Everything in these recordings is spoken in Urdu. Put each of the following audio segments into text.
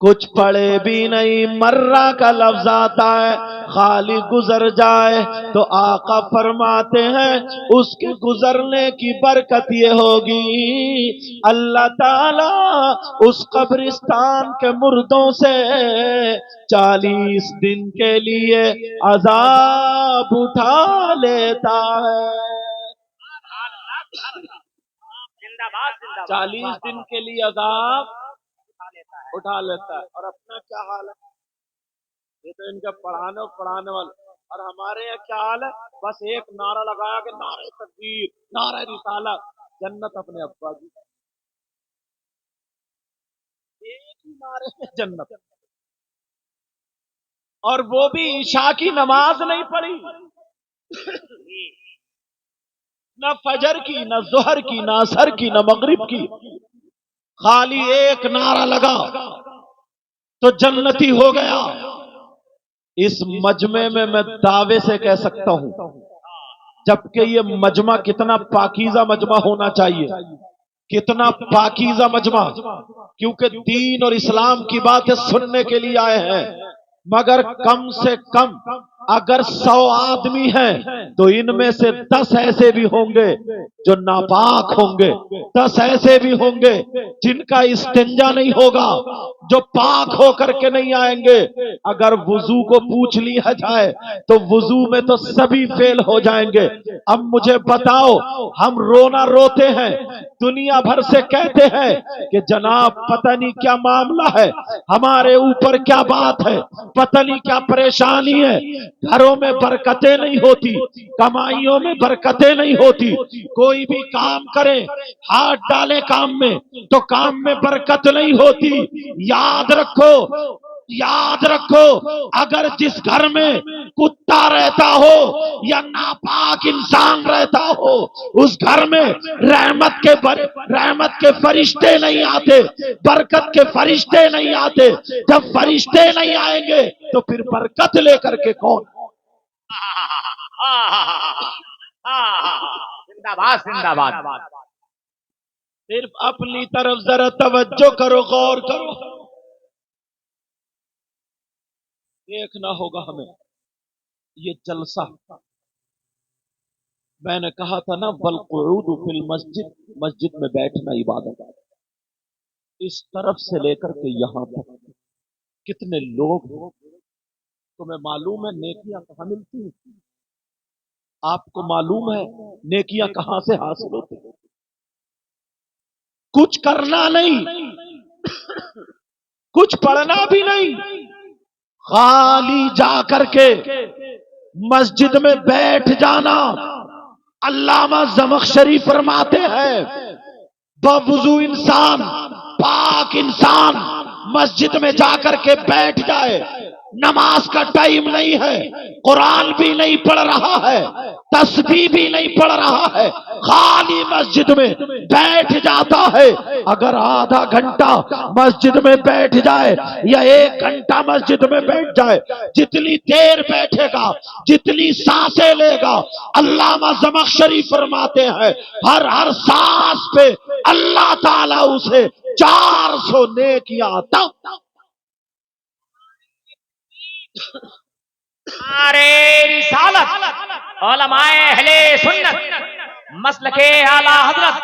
کچھ پڑھے بھی نہیں، مرہ کا لفظ آتا ہے، خالی گزر جائے تو آقا فرماتے ہیں اس کے گزرنے کی برکت یہ ہوگی اللہ تعالی اس قبرستان کے مردوں سے 40 دن کے لیے عذاب اٹھا لیتا ہے۔ 40 دن کے لیے عذاب اٹھا لیتا ہے۔ اور اپنا کیا حال ہے؟ یہ تو ان کا پڑھانے والے، اور ہمارے یہاں کیا حال ہے؟ بس ایک نعرہ لگایا کہ نعرہ تکبیر، نعرہ رسالت، جنت اپنے ابا کی، ایک ہی نعرے میں جنت، اور وہ بھی عشاء کی نماز نہیں پڑھی، نہ فجر کی، نہ ظہر کی، نہ عصر کی، نہ مغرب کی، خالی ایک نعرہ لگا تو جنتی ہو گیا۔ اس مجمع میں میں دعوے سے کہہ سکتا ہوں، جبکہ یہ مجمع کتنا پاکیزہ مجمع ہونا چاہیے، کتنا پاکیزہ مجمع، کیونکہ دین اور اسلام کی باتیں سننے کے لیے آئے ہیں، مگر کم سے کم اگر 100 آدمی ہیں تو ان میں سے 10 ایسے بھی ہوں گے جو ناپاک ہوں گے، 10 ایسے بھی ہوں گے جن کا استنجا نہیں ہوگا، جو پاک ہو کر کے نہیں آئیں گے۔ اگر وضو کو پوچھ لیا جائے تو وضو میں تو سبھی فیل ہو جائیں گے۔ اب مجھے بتاؤ، ہم رونا روتے ہیں، دنیا بھر سے کہتے ہیں کہ جناب پتہ نہیں کیا معاملہ ہے، ہمارے اوپر کیا بات ہے، پتہ نہیں کیا پریشانی ہے، گھروں میں برکتیں نہیں ہوتی، کمائیوں میں برکتیں نہیں ہوتی، کوئی بھی کام کرے، ہاتھ ڈالے کام میں تو کام میں برکت نہیں ہوتی۔ یاد رکھو، یاد رکھو، اگر جس گھر میں کتا رہتا ہو یا ناپاک انسان رہتا ہو، اس گھر میں رحمت کے فرشتے نہیں آتے، برکت کے فرشتے نہیں آتے۔ جب فرشتے نہیں آئیں گے تو پھر برکت لے کر کے کون؟ زندہ باد زندہ باد۔ صرف اپنی طرف ذرا توجہ کرو، غور کرو، دیکھنا ہوگا ہمیں یہ جلسہ۔ میں نے کہا تھا نا والقعود فی المسجد، مسجد میں بیٹھنا عبادت ہے۔ اس طرف سے لے کر کے یہاں تک کتنے لوگ ہیں، تمہیں معلوم ہے نیکیاں کہاں ملتی ہیں؟ آپ کو معلوم ہے نیکیاں کہاں سے حاصل ہوتی ہیں؟ کچھ کرنا نہیں، کچھ پڑھنا بھی نہیں، خالی جا کر کے مسجد میں بیٹھ جانا۔ علامہ زمخشری فرماتے ہیں بوضو انسان، پاک انسان مسجد میں جا کر کے بیٹھ جائے، نماز کا ٹائم نہیں ہے، قرآن بھی نہیں پڑھ رہا ہے، تسبیح بھی نہیں پڑھ رہا ہے، خالی مسجد میں بیٹھ جاتا ہے، اگر آدھا گھنٹہ مسجد میں بیٹھ جائے یا 1 گھنٹہ مسجد میں بیٹھ جائے، جتنی دیر بیٹھے گا، جتنی سانسیں لے گا، علامہ زمخشری فرماتے ہیں ہر سانس پہ اللہ تعالیٰ اسے 400 نیکیاں عطا۔ نعرے رسالت، علماء اہل سنت، مسلک اعلی حضرت،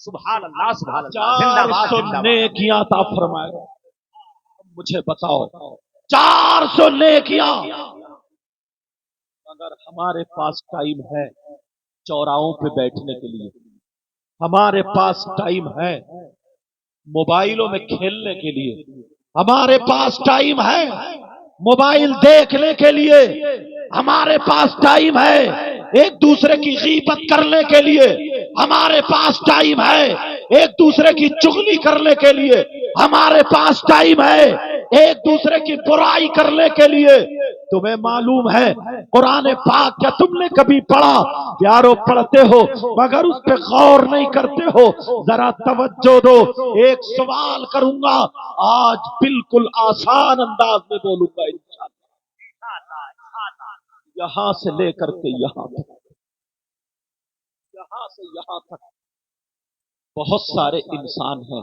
سبحان اللہ سبحان اللہ، زندہ باد 400 زندہ باد۔ نیکیاں عطا فرمائے گا۔ مجھے بتاؤ 400 نیکیاں، اگر ہمارے پاس ٹائم ہے چوراہوں پہ بیٹھنے کے لیے، ہمارے پاس ٹائم ہے موبائلوں میں کھیلنے کے لیے، ہمارے پاس ٹائم ہے موبائل دیکھنے کے لیے، ہمارے پاس ٹائم ہے ایک دوسرے کی غیبت کرنے کے لیے، ہمارے پاس ٹائم ہے ایک دوسرے کی چغلی کرنے کے لیے، ہمارے پاس ٹائم ہے ایک دوسرے کی برائی کرنے کے لیے۔ تمہیں معلوم ہے قرآن پاک کیا تم نے کبھی پڑھا؟ پیارو پڑھتے ہو مگر اس پہ غور نہیں کرتے ہو، ذرا توجہ دو۔ ایک سوال کروں گا، آج بالکل آسان انداز میں بولوں گا انشاءاللہ، یہاں سے لے کر کے یہاں تک، یہاں سے یہاں تک بہت سارے انسان ہیں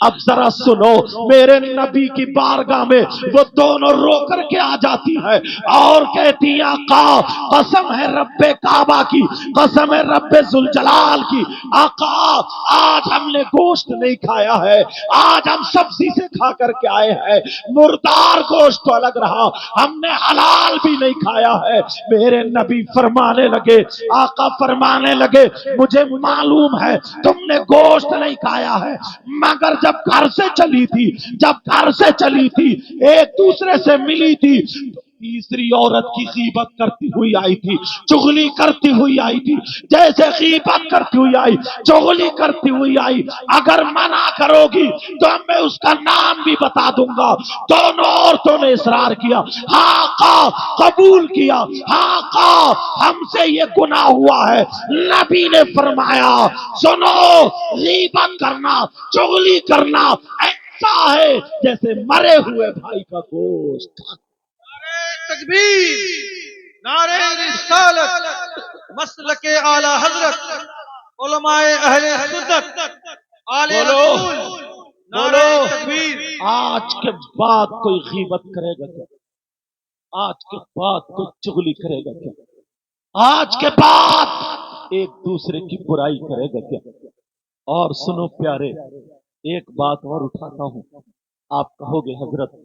اب ذرا سنو، میرے نبی کی بارگاہ میں وہ دونوں رو کر کے آ جاتی ہے اور کہتی ہیں آقا قسم ہے رب کعبہ کی، قسم ہے رب ذوالجلال کی، آقا آج ہم نے گوشت نہیں کھایا ہے، آج ہم سبزی سے کھا کر کے آئے ہیں، مردار گوشت تو الگ رہا، ہم نے حلال بھی نہیں کھایا ہے۔ میرے نبی فرمانے لگے، آقا فرمانے لگے مجھے معلوم ہے تم نے گوشت نہیں کھایا ہے، مگر جب گھر سے چلی تھی، جب گھر سے چلی تھی ایک دوسرے سے ملی تھی، تیسری عورت کی غیبت کرتی ہوئی آئی تھی، چغلی کرتی ہوئی آئی تھی، جیسے غیبت کرتی ہوئی آئی چغلی کرتی ہوئی آئی، اگر منع کرو گی تو میں اس کا نام بھی بتا دوں گا۔ دونوں عورتوں نے اصرار کیا، ہاں آقا قبول کیا، ہاں آقا ہم سے یہ گناہ ہوا ہے۔ نبی نے فرمایا سنو، غیبت کرنا چغلی کرنا ایسا ہے جیسے مرے ہوئے بھائی کا گوشت۔ تکبیر، نعرہ رسالت، مسلک اعلی حضرت، علماء اہل سنت، آل رسول، نعرہ تکبیر۔ آج کے بعد کوئی غیبت کرے گا کیا؟ آج کے بعد کوئی چغلی کرے گا کیا؟ آج کے بعد ایک دوسرے کی برائی کرے گا کیا؟ اور سنو پیارے، ایک بات اور اٹھاتا ہوں، آپ کہو گے حضرت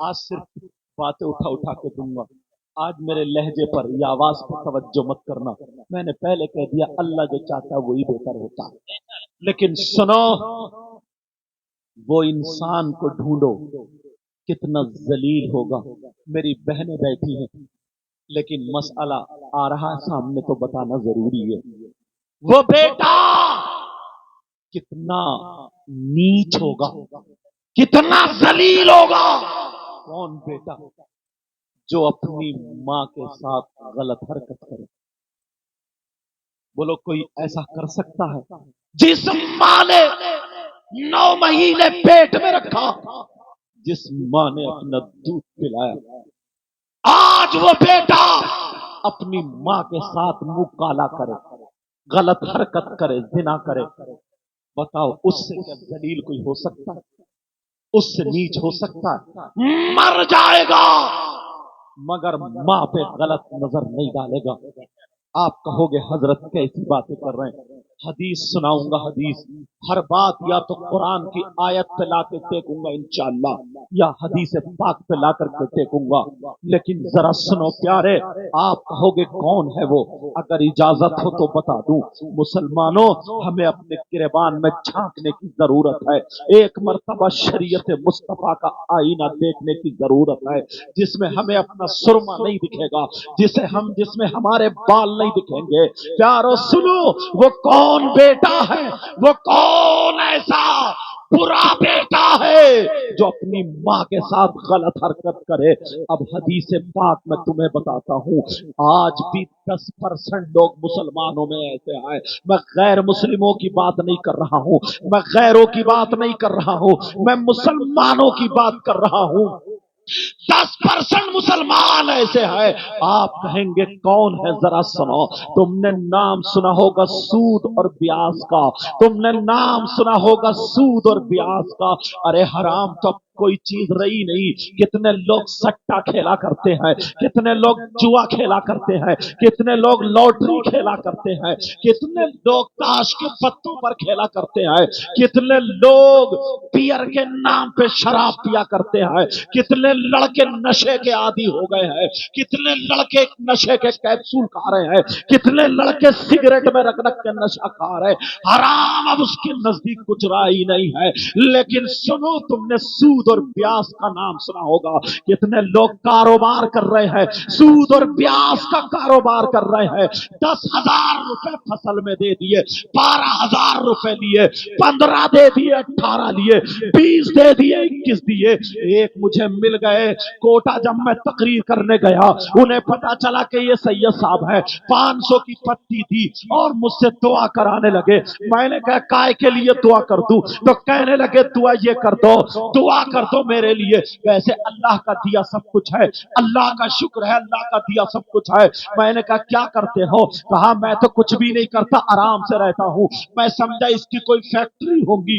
آج صرف باتیں اٹھا کے دوں گا، آج میرے لہجے پر یا آواز پر توجہ مت کرنا، میں نے پہلے کہہ دیا اللہ جو چاہتا ہے وہی بہتر ہوتا ہے۔ لیکن سنو، وہ انسان کو ڈھونڈو کتنا ذلیل ہوگا۔ میری بہنیں بیٹھی ہیں لیکن مسئلہ آ رہا ہے سامنے تو بتانا ضروری ہے۔ وہ بیٹا کتنا نیچ ہوگا، کتنا ذلیل ہوگا۔ کون بیٹا جو اپنی ماں کے ساتھ غلط حرکت کرے؟ بولو کوئی ایسا کر سکتا ہے؟ جس ماں نے 9 مہینے پیٹ میں رکھا، جس ماں نے اپنا دودھ پلایا، آج وہ بیٹا اپنی ماں کے ساتھ منہ کالا کرے، غلط حرکت کرے، زنا کرے، بتاؤ اس سے کیا ذلیل کوئی ہو سکتا ہے؟ اس سے نیچ ہو سکتا ہے؟ مر جائے گا مگر ماں پہ غلط نظر نہیں ڈالے گا۔ آپ کہو گے حضرت کیسی باتیں کر رہے ہیں؟ حدیث سناؤں گا، حدیث ہر بات یا تو قرآن کی آیت پہ لا کے ٹیکوں گا انشاءاللہ، یا حدیث پاک پہ لا کر کے ٹیکوں گا، لیکن ذرا سنو پیارے، آپ کہو گے کون ہے وہ؟ اگر اجازت ہو تو بتا دوں، مسلمانوں ہمیں اپنے گریبان میں جھانکنے کی ضرورت ہے، ایک مرتبہ شریعت مصطفیٰ کا آئینہ دیکھنے کی ضرورت ہے، جس میں ہمیں اپنا سرما نہیں دکھے گا، جس میں ہمارے بال نہیں دکھیں گے۔ پیارو سنو، وہ کون بیٹا ہے، وہ کون ایسا برا بیٹا ہے جو اپنی ماں کے ساتھ غلط حرکت کرے؟ اب حدیث پاک میں تمہیں بتاتا ہوں، آج بھی 10% لوگ مسلمانوں میں ایسے ہیں، میں غیر مسلموں کی بات نہیں کر رہا ہوں، میں غیروں کی بات نہیں کر رہا ہوں، میں مسلمانوں کی بات کر رہا ہوں۔ 10% مسلمان ایسے ہیں، آپ کہیں گے کون ہے؟ ذرا سنو، تم نے نام سنا ہوگا سود اور بیاس کا، تم نے نام سنا ہوگا سود اور بیاس کا۔ ارے حرام تو کوئی چیز رہی نہیں، کتنے لوگ سٹا کھیلا کرتے ہیں، کتنے لوگ جوا کھیلا کرتے ہیں، کتنے لوگ لاٹری کھیلا کرتے ہیں، کتنے لوگ تاش کے پتوں پر کھیلا کرتے ہیں، کتنے لوگ بیئر کے نام پہ شراب پیا کرتے ہیں، کتنے لڑکے نشے کے عادی ہو گئے ہیں، کتنے لڑکے نشے کے کیپسول کھا رہے ہیں، کتنے لڑکے سگریٹ میں رکھ رکھ کے نشہ کھا رہے ہیں۔ حرام اب اس کے نزدیک کچھ رہا ہی نہیں ہے۔ لیکن سنو، تم نے سود اور بیاس کا نام سنا ہوگا، کتنے لوگ کاروبار کر رہے ہیں، سود اور بیاس کا کاروبار کر رہے ہیں، 10,000 روپے فصل میں دے دیے، 12,000 روپے لیے، 15 دے دیے، 18 لیے، 20 دے دیے، 21 دیے۔ ایک مجھے مل گئے کوٹا، جب میں تقریر کرنے گیا انہیں پتا چلا کہ یہ سید صاحب ہے، 500 کی پتی تھی اور مجھ سے دعا کرانے لگے۔ میں نے کہا کائے کے لیے دعا کر دوں؟ تو کہنے لگے دعا یہ کر دو، دعا کر دو میرے لیے، ویسے اللہ کا دیا سب کچھ ہے، اللہ کا شکر ہے، اللہ کا دیا سب کچھ ہے۔ میں نے کہا کیا کرتے ہو؟ کہا میں تو کچھ بھی نہیں کرتا، آرام سے رہتا ہوں۔ میں سمجھا اس کی کوئی فیکٹری ہوگی،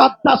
10-10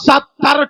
70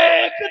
1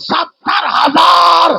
70,000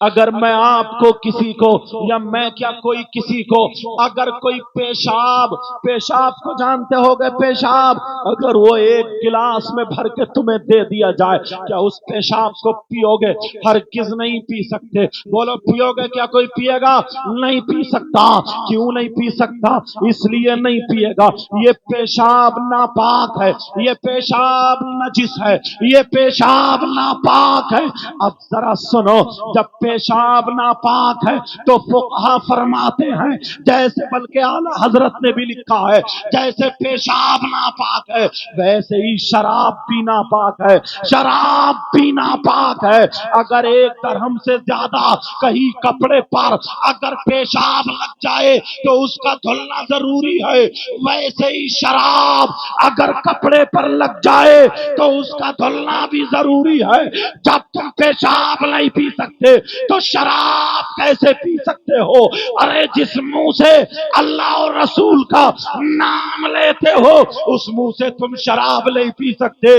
اگر میں آپ کو کسی کو یا میں کیا کوئی کسی کو اگر کوئی پیشاب کو جانتے ہو گے پیشاب اگر وہ ایک گلاس میں بھر کے تمہیں دے دیا جائے کیا اس پیشاب کو پیو گے؟ ہرگز نہیں پی سکتے۔ بولو پیو گے؟ کیا کوئی پیے گا؟ نہیں پی سکتا۔ کیوں نہیں پی سکتا؟ اس لیے نہیں پیے گا یہ پیشاب ناپاک ہے، یہ پیشاب نجس ہے، یہ پیشاب ناپاک ہے۔ اب ذرا سنو، جب پیشاب ناپاک ہے تو فقہا فرماتے ہیں جیسے، بلکہ اعلی حضرت نے بھی لکھا ہے جیسے پیشاب ناپاک ہے ویسے ہی شراب بھی ناپاک ہے، شراب بھی ناپاک ہے۔ اگر ایک درہم سے زیادہ کہیں کپڑے پر اگر پیشاب لگ جائے تو اس کا دھلنا ضروری ہے، ویسے ہی شراب اگر کپڑے پر لگ جائے تو اس کا دھلنا بھی ضروری ہے۔ جب تم پیشاب نہیں پی سکتے تو شراب کیسے پی سکتے ہو؟ ارے جس منہ سے اللہ اور رسول کا نام لیتے ہو اس منہ سے تم شراب نہیں پی سکتے۔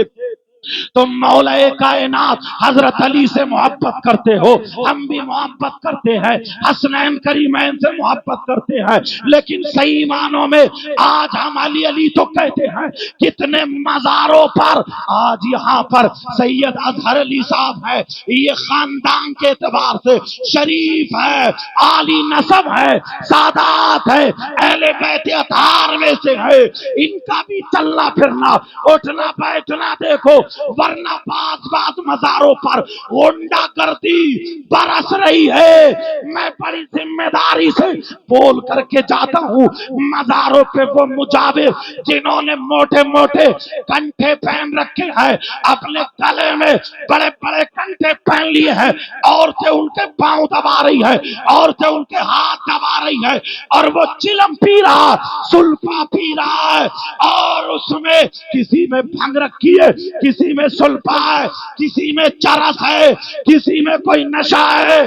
تم مولا کائنات حضرت علی سے محبت کرتے ہو، ہم بھی محبت کرتے ہیں، حسنین کریمین سے محبت کرتے ہیں، لیکن صحیح معنوں میں آج ہم علی علی تو کہتے ہیں، کتنے مزاروں پر آج یہاں پر سید اظہر علی صاحب ہے، یہ خاندان کے اعتبار سے شریف ہے، عالی نسب ہے، سادات ہے، اہل بیت اطہار میں سے ہے، ان کا بھی چلنا پھرنا اٹھنا بیٹھنا دیکھو، ورنہ بعض مزاروں پر غنڈہ گردی برس رہی ہے۔ میں بڑی ذمہ داری سے بول کر کے جاتا ہوں، مزاروں پہ وہ مجاور جنہوں نے موٹے موٹے کنٹھے پہن رکھے ہیں، اپنے گلے میں بڑے بڑے کنٹھے پہن لیے ہیں، عورتیں ان کے پاؤں دبا رہی ہیں، عورتیں ان کے ہاتھ دبا رہی ہیں، اور وہ چلم پی رہا، سلفا پی رہا ہے، اور اس میں کسی میں بھنگ رکھی ہے، کسی میں سلفا ہے، کسی میں چرس ہے، کسی میں کوئی نشہ ہے،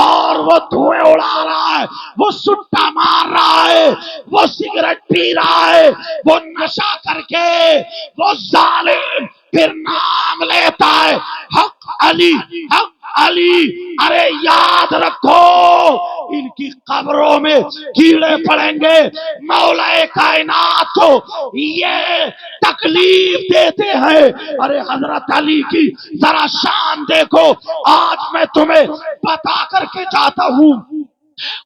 اور وہ دھوئیں اڑا رہا ہے، وہ سٹا مار رہا ہے، وہ سگریٹ پی رہا ہے، وہ نشہ کر کے وہ ظالم پھر نام لیتا ہے حق علی، حق علی۔ ارے یاد رکھو ان کی قبروں میں کیڑے پڑیں گے، مولا کائنات کو یہ تکلیف دیتے ہیں۔ ارے حضرت علی کی ذرا شان دیکھو، آج میں تمہیں بتا کر کے جاتا ہوں،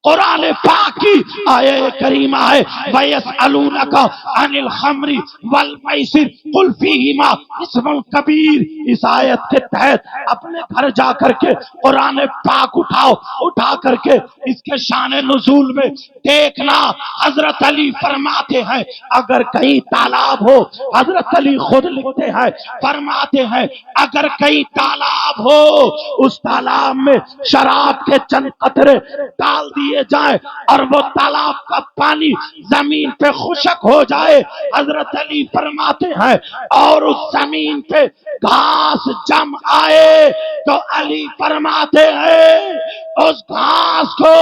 قرآن پاک کی آیہ کریمہ ہے وَيَسْأَلُونَكَ عَنِ الْخَمْرِ وَالْمَيْسِرِ قُلْ فِيهِمَا اسْمٌ کبیر۔ اس آیت کے تحت اپنے گھر جا کر کے قرآن پاک اٹھا کر کے اس کے شان نزول میں دیکھنا۔ حضرت علی فرماتے ہیں اگر کہیں تالاب ہو، حضرت علی خود لکھتے ہیں فرماتے ہیں اگر کہیں تالاب ہو، اس تالاب میں شراب کے چند قطرے ڈال دیے جائیں اور وہ تالاب کا پانی زمین پہ خشک ہو جائے، حضرت علی فرماتے ہیں اور اس زمین پہ گھاس جم آئے تو علی فرماتے ہیں اس گھاس کو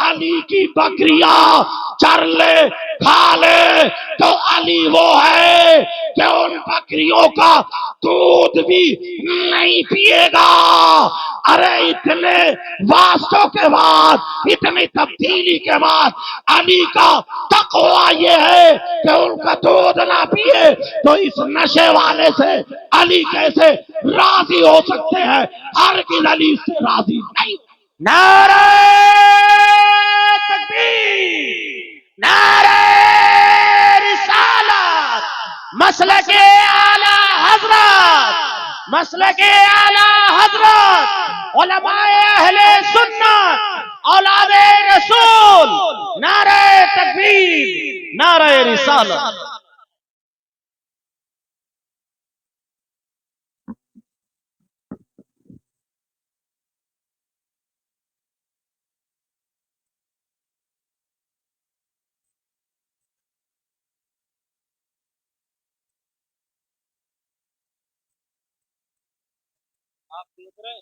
علی کی بکریاں چر لے کھا لے تو علی وہ ہے کہ ان بکریوں کا دودھ بھی نہیں پیے گا۔ ارے اتنے واسطوں کے بعد، اتنی تبدیلی کے بعد علی کا تقوی یہ ہے کہ ان کا دودھ نہ پیے تو اس نشے والے سے علی کیسے راضی ہو سکتے ہیں؟ ہرگز علی سے راضی نہیں۔ نعرہ تکبیر، نعرہ رسالت، مسلک اعلی حضرت، مسلک اعلی حضرت، علماء اہل سنت، اولاد رسول، نعرہ تکبیر، نعرہ رسالت۔ آپ دیکھ رہے ہیں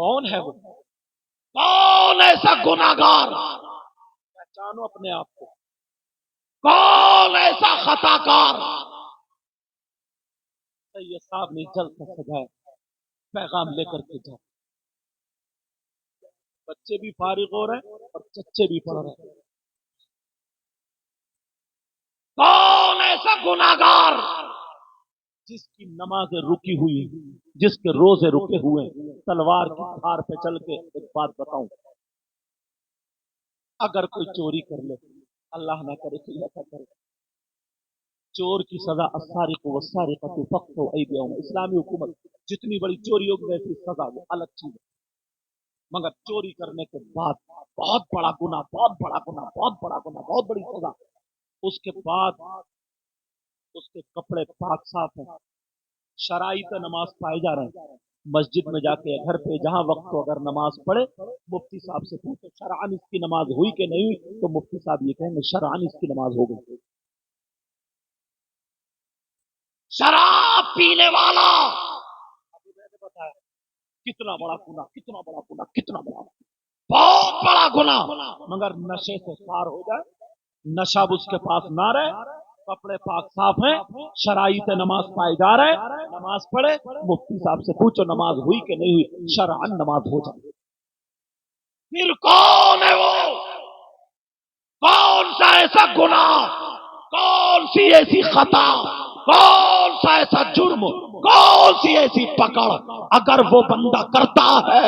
کون ہے وہ؟ کون ایسا گناہگار؟ پہچانو اپنے آپ کو. کون ایسا خطا کار؟ سید صاحب نے جلد سے سجایا، پیغام لے کر کے جاؤ. بچے بھی فارغ ہو رہے ہیں اور چچے بھی پڑھ رہے ہیں. کون ایسا گناہگار جس کی نمازیں رکی ہوئی ہیں، جس کے روزے رکے ہوئے ہیں؟ تلوار کی دھار پہ چل کے ایک بات بتاؤں، اگر کوئی چوری کر لے، اللہ نہ کرے کہ ایسا کرے، چور کی سزا السارق والسارقۃ فاقطعوا ایدیہم. اسلامی حکومت جتنی بڑی چوری ہوگی ویسی سزا، وہ الگ چیز ہے. مگر چوری کرنے کے بعد بہت بڑا گناہ، بہت بڑا گناہ، بہت بڑا گناہ، بہت بڑی سزا. اس کے بعد اس کے کپڑے پاک صاف ہیں، شرائط نماز پائے جا رہے ہیں. مسجد میں جا کے گھر پہ جہاں وقت ہو اگر نماز پڑھے، مفتی صاحب سے پوچھو شرعاً اس کی نماز ہوئی کہ نہیں ہوئی، تو مفتی صاحب یہ کہیں گے شرعاً اس کی نماز ہو گئی. شراب پینے والا، ابھی میں نے بتایا کتنا بڑا گناہ، کتنا بڑا گناہ، کتنا بڑا، بہت بڑا گناہ. مگر نشے سے پار ہو جائے، نشہ اس کے پاس نہ رہے، کپڑے پاک صاف ہیں، شرائط نماز پائے جا رہے، نماز پڑھے، مفتی صاحب سے پوچھو نماز ہوئی کہ نہیں ہوئی، شرعاً نماز ہو جائے. پھر کون ہے وہ؟ کون سا ایسا گناہ، کون سی ایسی خطا، کون سا ایسا جرم، کون سی ایسی پکڑ اگر وہ بندہ کرتا ہے،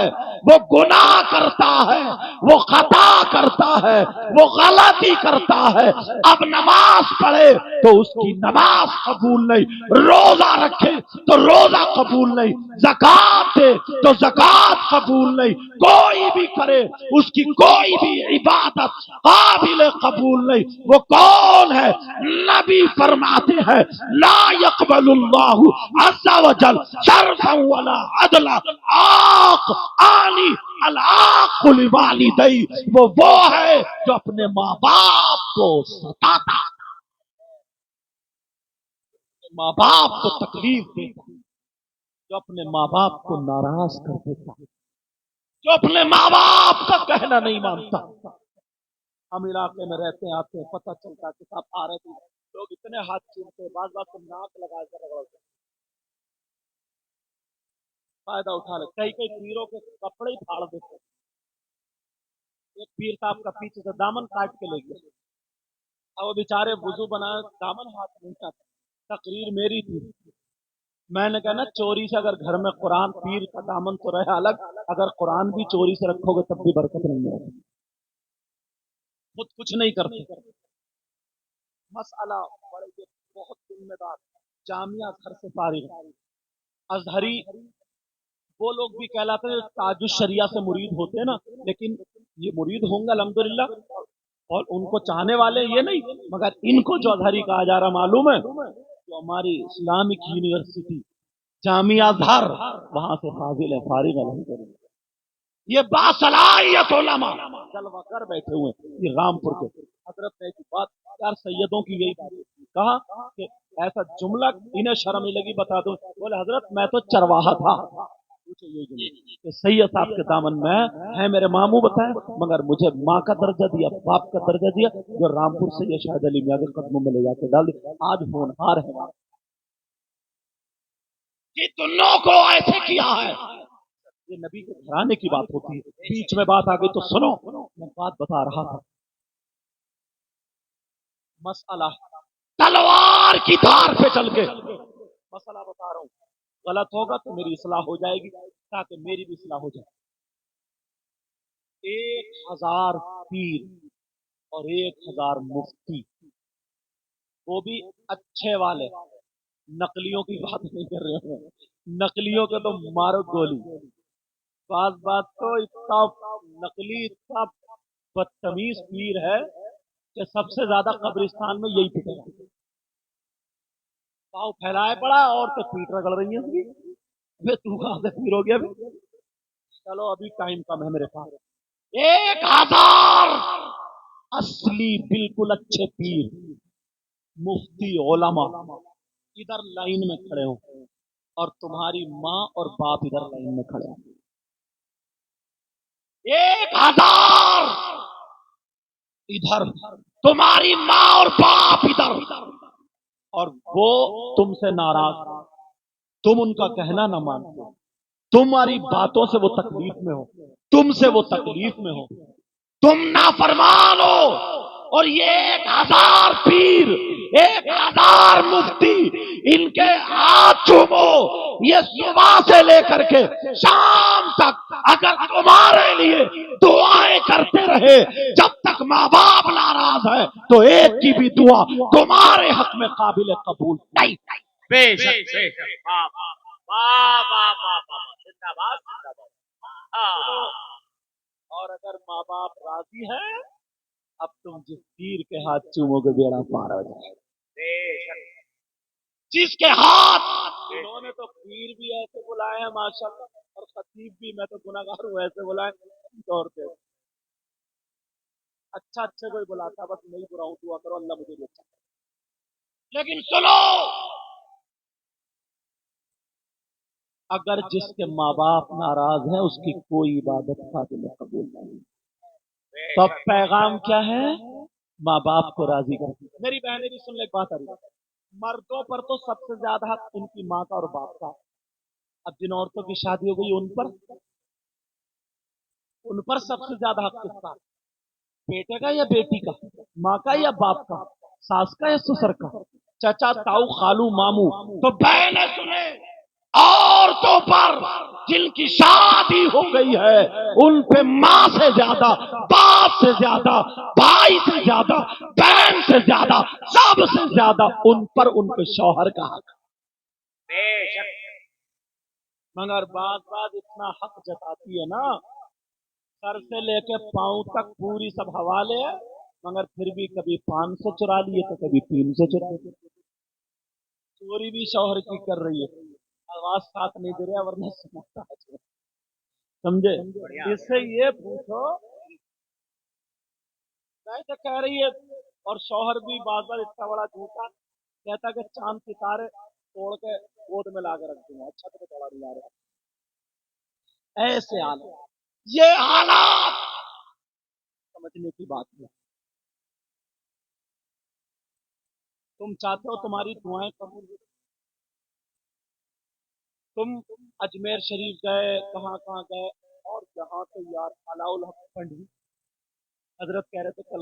وہ گناہ کرتا ہے، وہ خطا کرتا ہے، وہ غلطی کرتا ہے، اب نماز پڑھے تو اس کی نماز قبول نہیں، روزہ رکھے تو روزہ قبول نہیں، زکات دے تو زکات قبول نہیں، کوئی بھی کرے اس کی کوئی بھی عبادت قابل قبول نہیں. وہ کون ہے؟ نبی فرماتے ہیں لا يقبل اللہ عز وجل صرفا ولا عدلا. آق آنی العاق لوالدی، وہ ہے جو اپنے ماں باپ کو ستاتا، ماں باپ کو تکلیف دیتا، جو اپنے ماں باپ کو ناراض کر دیتا، جو اپنے ماں باپ کا کہنا نہیں مانتا. ہم علاقے میں رہتے ہیں، آتے ہیں، پتہ چلتا کہ صاحب آ رہے تھے، لوگ اتنے ہاتھ چومتے، بعض بات کو ناک لگا کر رگڑتے، فائدہ اٹھا لے. کئی کئی پیروں کے کپڑے ہی پھاڑ دیتے. ایک پیر صاحب کا پیچھے سے دامن کاٹ کے لے گیا، اور وہ بیچارے وضو بنائے، دامن ہاتھ نہیں چاہتے. تقریر میری تھی، میں نے کہا نا چوری سے اگر گھر میں قرآن، پیر کا دامن تو رہے الگ، اگر قرآن بھی چوری سے رکھو گے تب بھی برکت نہیں ہے. خود کچھ نہیں کرتے. مسئلہ بڑے بہت ذمہ دار، جامعہ گھر سے فارغ، ازہری وہ لوگ بھی کہلاتے ہیں تاج الشریعہ سے مرید ہوتے ہیں نا، لیکن یہ مرید ہوں گے الحمدللہ، اور ان کو چاہنے والے یہ نہیں، مگر ان کو جو ازہری کہا جا رہا معلوم ہے، جو ہماری اسلامک یونیورسٹی جامعہ ازہر وہاں سے فاضل ہے، فارغ الحمدللہ. یہ باصلاحیت علماء جلوہ کر بیٹھے ہوئے ہیں. یہ رامپور کے حضرت نے ایک بات یار سیدوں کی یہی بات کہا کہ ایسا جملہ انہیں شرم نہیں لگی بتا دو، بولے حضرت میں تو چرواہا تھا، کہ سید صاحب کے دامن میں ہے میرے ماموں بتائے، مگر مجھے ماں کا درجہ دیا، باپ کا درجہ دیا، جو رامپور سے یہ شاہد علی میاں کے قدموں میں لے جا کے ڈال دی. آج ہونہار ہے کہ دنوں کو ایسے کیا ہے. یہ نبی کے گھرانے کی بات ہوتی ہے. بیچ میں بات آ گئی تو سنو، میں بات بتا رہا تھا. مسئلہ تلوار کی دھار پہ چل کے مسئلہ بتا رہا ہوں، غلط ہوگا تو میری اصلاح ہو جائے گی تاکہ میری بھی اصلاح ہو جائے. 1000 پیر اور 1000 مفتی، وہ بھی اچھے والے، نقلیوں کی بات نہیں کر رہے ہیں، نقلیوں کے تو مارو گولی. بعض بات تو اتنا نقلی، اتنا بدتمیز پیر ہے کہ سب سے زیادہ قبرستان میں یہی پٹے گا. پاؤں پھیلائے پڑا اور تو پیٹ رگڑ رہی ہیں. تو کہاں سے پیر ہو گیا؟ چلو ابھی ٹائم کم ہے میرے پاس. 1000 اصلی بالکل اچھے پیر، مفتی، علماء ادھر لائن میں کھڑے ہوں، اور تمہاری ماں اور باپ ادھر لائن میں کھڑے ہوں. 1000 ادھر، تمہاری ماں اور باپ ادھر، اور وہ تم سے ناراض، تم ان کا کہنا نہ مانتے، تمہاری باتوں سے وہ تکلیف میں ہو، تم سے وہ تکلیف میں ہو، تم نافرمان ہو، اور یہ 1000 پیر، 1000 مفتی، ان کے ہاتھ چومو، یہ صبح سے لے کر کے شام تک اگر تمہارے لیے دعائیں کرتے رہے جب تک ماں باپ ناراض ہے تو ایک کی بھی دعا تمہارے حق میں قابل قبول نہیں۔ بے شک بے شک، واہ واہ واہ واہ واہ واہ، زندہ باد زندہ باد۔ اور اگر ماں باپ راضی ہیں، اب تم جس پیر کے ہاتھ چومو گے بیڑا پار ہو جائے گا۔ بے شک، جس کے ہاتھ، انہوں نے تو پیر بھی ایسے بلائے ہیں ماشاءاللہ، اور خطیب بھی، میں تو گناہگار ہوں، ایسے بلائے طور پہ اچھا کوئی بلاتا، بس نہیں برا ہوں، دعا کرو اللہ مجھے بھی اچھا کرے۔ لیکن سنو، اگر جس کے ماں باپ ناراض ہیں اس کی کوئی عبادت قابل قبول نہیں، تو پیغام کیا ہے؟ ماں باپ کو راضی کر۔ میری بہنیں بھی سن لے، ایک بات آ رہی ہے، مردوں پر تو سب سے زیادہ حق ان کی ماں کا اور باپ کا۔ اب جن عورتوں کی شادی ہو گئی ان پر سب سے زیادہ حق کس کا؟ بیٹے کا یا بیٹی کا؟ ماں کا یا باپ کا؟ ساس کا یا سسر کا؟ چچا، تاؤ، خالو، ماموں۔ تو بہنیں سنیں، عورتوں پر جن کی شادی ہو گئی ہے ان پہ ماں سے زیادہ، باپ سے زیادہ، بھائی سے زیادہ، بہن سے زیادہ، سب سے زیادہ ان پر ان کے شوہر کا حق۔ بے شک، مگر بعض اتنا حق جتاتی ہے نا، سر سے لے کے پاؤں تک پوری سب حوالے ہے، مگر پھر بھی کبھی 500 چرا لیے تو کبھی 300 چرا لیے۔ چوری بھی شوہر کی کر رہی ہے، آواز ساتھ نہیں دے رہا ورنہ سمجھتا ہے، سمجھے؟ اس سے یہ پوچھو، تو کہہ رہی ہے، اور شوہر بھی بعض بار اتنا بڑا جھوٹا کہتا کہ چاند ستارے توڑ کے گود میں لا کے رکھ دوں گا، اچھا تو توڑا نہیں آ رہا۔ ایسے حالات، یہ حالات سمجھنے کی بات ہے۔ تم چاہتے ہو تمہاری دعائیں قبول ہو، تم اجمیر شریف گئے، کہاں گئے، اور جہاں تو یار علاء الحق پنڈی حضرت کہہ رہے تھے کل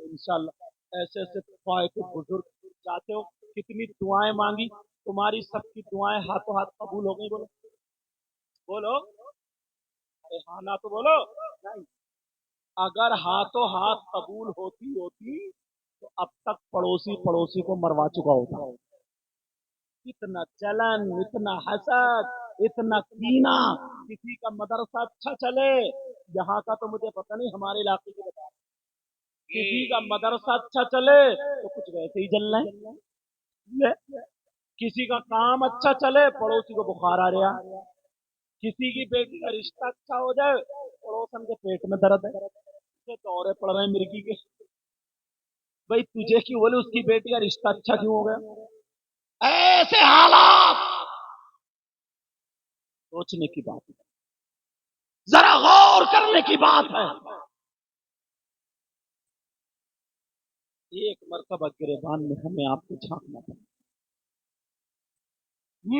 انشاءاللہ ایسے ایسے فائق بزرگ جاتے ہو، کتنی دعائیں مانگی، تمہاری سب کی دعائیں ہاتھوں ہاتھ قبول ہو گئی؟ بولو بولو، ارے ہاں نہ تو بولو نہیں۔ اگر ہاتھوں ہاتھ قبول ہوتی تو اب تک پڑوسی کو مروا چکا ہوتا۔ اتنا جلن، اتنا حسد، اتنا کینہ، کسی کا مدرسہ اچھا چلے، یہاں کا تو مجھے پتہ نہیں، ہمارے علاقے کی بتا، کسی کا مدرسہ اچھا چلے تو کچھ ویسے ہی جلنا ہے، کسی کا کام اچھا چلے پڑوسی کو بخار آ رہا، کسی کی بیٹی کا رشتہ اچھا ہو جائے پڑوسن کے پیٹ میں درد ہے، دورے پڑ رہے ہیں مرگی کے، بھائی تجھے کیوں بولے اس کی بیٹی کا رشتہ اچھا کیوں ہو گیا؟ ایسے حالات سوچنے کی بات ہے، ذرا غور کرنے کی بات ہے۔ ایک مرتبہ گریبان میں ہمیں آپ کو جھانکنا پڑے،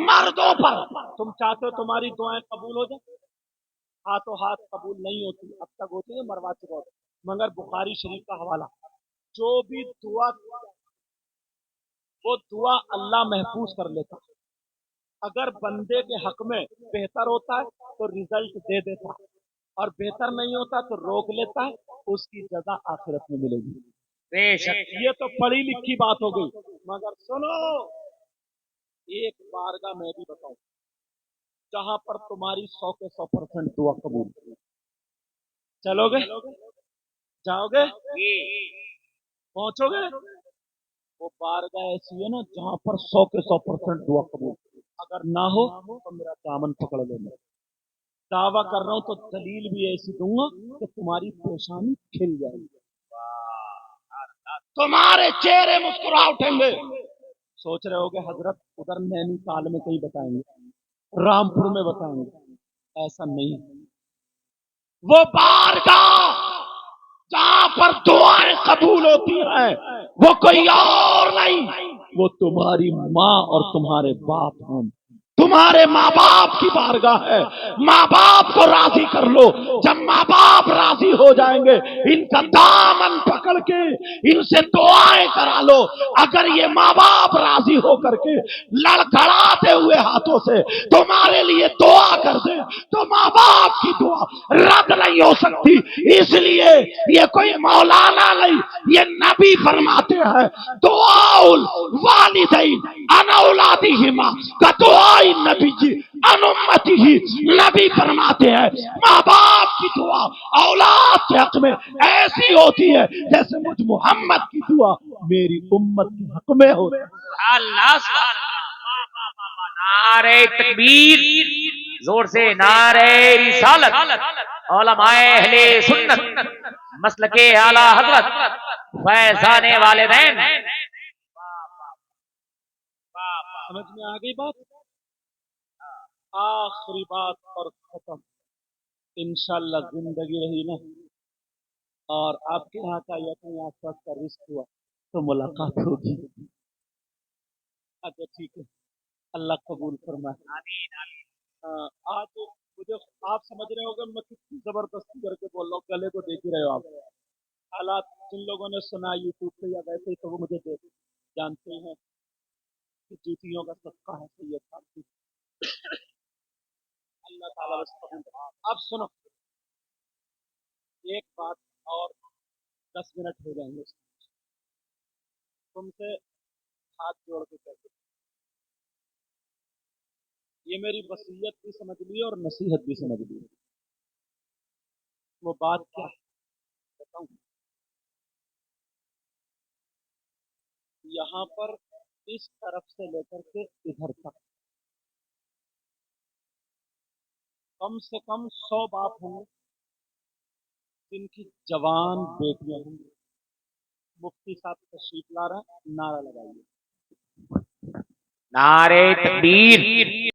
مردوں پر تم چاہتے ہو تمہاری دعائیں قبول ہو جائیں، ہاتھوں ہاتھ قبول نہیں ہوتی، اب تک ہوتی ہے مروا چکا ہوتا، مگر بخاری شریف کا حوالہ، جو بھی دعا وہ دعا اللہ محفوظ کر لیتا، اگر بندے کے حق میں بہتر ہوتا ہے تو ریزلٹ دے دیتا، اور بہتر نہیں ہوتا تو روک لیتا ہے، اس کی جزا آخرت میں ملے گی۔ بے شک، یہ تو پڑھی لکھی بات ہو گئی، مگر سنو ایک بارگاہ میں بھی بتاؤں جہاں پر تمہاری 100% دعا قبول، چلو گے، جاؤ گے، پہنچو گے، وہ بارگاہ ایسی ہے نا جہاں پر 100% دعا قبول، اگر نہ ہو تو میرا دامن پکڑ لینا، دعویٰ کر رہا ہوں تو دلیل بھی ایسی دوں گا کہ تمہاری پریشانی کھل جائے گی، تمہارے چہرے مسکرا اٹھیں گے۔ سوچ رہے ہو گے حضرت ادھر نینی تال میں کہیں بتائیں گے، رامپور میں بتائیں گے، ایسا نہیں، وہ بارگاہ جہاں پر دعائیں قبول ہوتی ہیں وہ کوئی اور نہیں، وہ تمہاری ماں اور تمہارے باپ ہیں، تمہارے ماں باپ کی بارگاہ ہے۔ ماں باپ کو راضی کر لو، جب ماں باپ راضی ہو جائیں گے ان کا دامن پکڑ کے ان سے دعائیں کرا لو۔ اگر یہ ماں باپ راضی ہو کر کے لڑکھڑاتے ہوئے ہاتھوں سے تمہارے لیے دعا کر دیں تو ماں باپ کی دعا رد نہیں ہو سکتی۔ اس لیے یہ کوئی مولانا نہیں، یہ نبی فرماتے ہیں دعاء الوالدین عن اولادہما کدعاء النبی عن امتہ۔ نبی فرماتے ہیں ماں باپ کی دعا اولاد کے حق میں ایسی ہوتی ہے جیسے مجھ محمد کی دعا میری امت کے حق میں ہوتی ہے۔ اللہ سبحان اللہ، نعرہ تکبیر، زور سے نعرہ رسالت، علماء اہل سنت، مسلک اعلی حضرت، فیضان والدین۔ سمجھ میں آ گئی بات؟ آخری بات اور ختم، انشاءاللہ زندگی رہی نا اور آپ کے یہاں کا یا کہیں آس پاس کا رزق ہوا تو ملاقات ہوگی۔ اچھا ٹھیک ہے، اللہ قبول فرمائے۔ آج مجھے آپ سمجھ رہے ہو گے میں کتنی زبردستی کر کے بول رہا ہوں، گلے کو دیکھ ہی رہے ہو آپ۔ حالات جن لوگوں نے سنا یوٹیوب پہ یا ویسے ہی تو وہ مجھے جانتے ہیں کہ جوتیوں کا صدقہ ہے سید صاحب کی۔ اللہ تعالیٰ بس قبول کرے۔ اب سنو ایک بات اور 10 منٹ ہو جائیں گے، تم سے ہاتھ جوڑ کے کہتے یہ میری وصیت بھی سمجھ لی اور نصیحت بھی سمجھ لی۔ وہ بات کیا ہے بتاؤں؟ یہاں پر اس طرف سے لے کر کے ادھر تک کم سے کم 100 باپ ہوں گے جن کی جوان بیٹیاں ہوں گی۔ مفتی صاحب تشریف لا رہا ہے، نعرہ لگائیے۔ نعرہ تکبیر۔